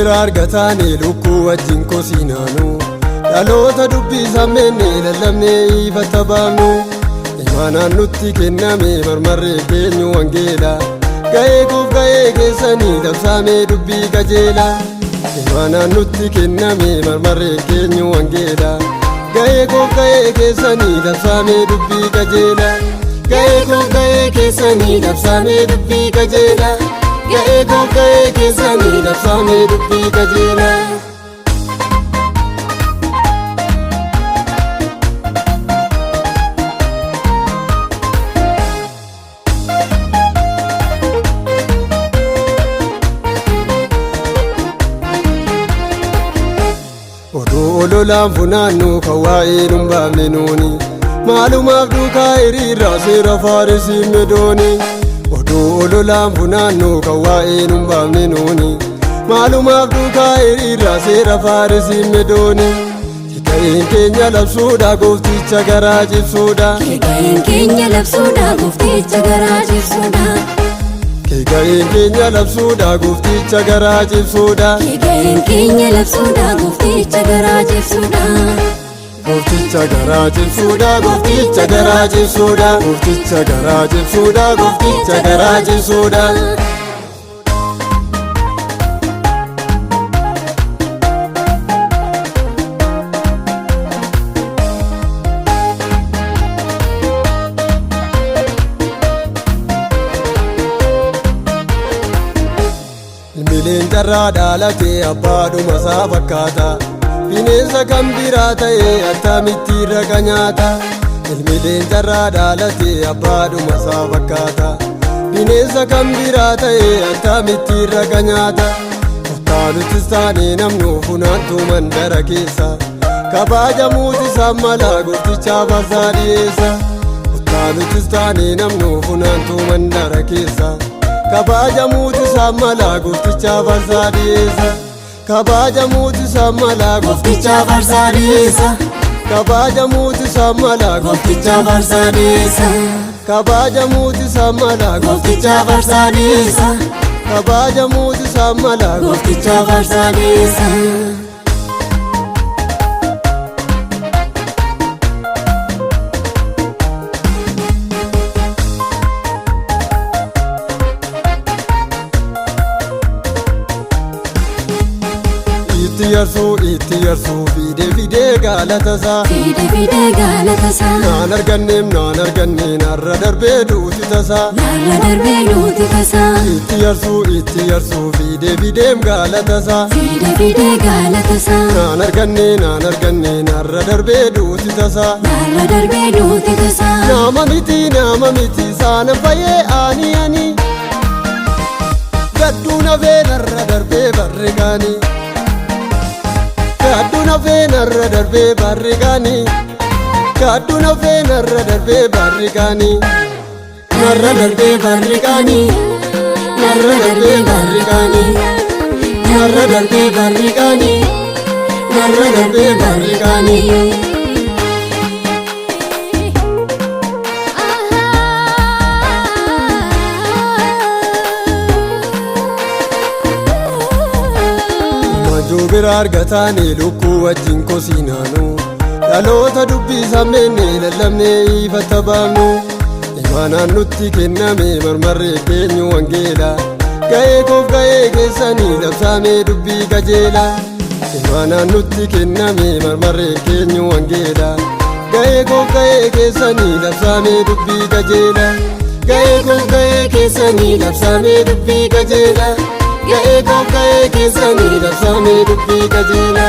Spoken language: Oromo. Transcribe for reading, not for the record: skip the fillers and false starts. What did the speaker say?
bira argataanii lukkuu wajjin kosinaanu dhaloota dubbii sammeenee lallabnee ifatti baafnu imaanaan nutti kenname marmarree keenyu wangeela ga'ee kuuf ga'ee keessanii labsaamee dubbii qajeela imaanaan nutti kenname marmarree keenyu wangeela ga'ee kuuf ga'ee keessanii labsaamee dubbii qajeela ga'ee kuuf ga'ee keessanii labsaamee dubbii qajeela ga'ee kuuf ga'ee keessanii labsaamee dubbii qajeela. Oduu ololaan funaannu kan waa'ee nun baafne nuuni maalumaaf duukaa hiriirraa seera Faarisiin medooni. Oduu ololaan funaannu kan waa'ee nun baafne nuuni maalumaaf duukaa hiriirraa seera Faarisiin medooni. Ga'een keenya labsuudha goofticha garaa cibsuudha. Ga'een keenya labsuudha goofticha garaa cibsuudha. Ga'een keenya labsuudha goofticha garaa cibsuudha. Ga'een keenya labsuudha goofticha garaa cibsuudha. Goofticha garaa cibsuudha goofticha garaa cibsuudha goofticha garaa cibsuudha goofticha garaa cibsuudha. Ilmileen carraa dhaalatee abbaadhuma isaa fakkaata. Bineensa kan biraa ta'e attamitti raqa nyaata. Ilmileen carraa dhaalatee abbaadhuma isaa fakkaata. Bineensa kan biraa ta'e attamitti raqa nyaata. Kottaanutis taanee namnu funaantu mandara keessa. Kabajamuutis mala gooftichaaf aarsaa dhiyeessa. Kottaanutis taanee namnu funaantu mandara keessa. Kabajamuutis mala gooftichaaf aarsaa dhiyeessa. Kabajamuutis mala gooftichaaf aarsaa dhiyeessa. Kabajamuutis mala gooftichaaf aarsaa dhiyeessa. Kabajamuutis mala gooftichaaf aarsaa dhiyeessa. Kabajamuutis mala gooftichaaf aarsaa dhiyeessa. Itti yarsuu fidee galatasaa. Fidee galatasaa. Naan arganneem narra darbee duuti tasaa. Narra darbee duuti tasaa. Itti yarsuu fidee galatasaa. Fidee galatasaa. Naan arganne narra darbee duuti tasaa. Narra darbee duuti tasaa. Nama miti saana fayyee ani. Gadduu nafee narra darbee barreegaanii. Gadduu nafee narra darbee barreegaanii. Gadduu nafee narra darbee barreegaanii. Narra darbee barreegaanii. Narra darbee barreegaanii. Narra darbee barreegaanii. Narra darbee barreegaanii. Majoo bira argataanii lukkuu wajjin kosinaanu dhaloota dubbii sammeenee lallabnee ifatti baafnu imaanaan nutti kenname marmarree keenyu wangeela ga'ee kuuf ga'ee keessanii labsaamee dubbii qajeela imaanaan nutti kenname marmarree keenyu wangeela ga'ee kuuf ga'ee keessanii labsaamee dubbii qajeela ga'ee kuuf ga'ee keessanii labsaamee dubbii qajeela. Ga'ee kuuf ga'ee keessanii labsaamee dubbii qajeela.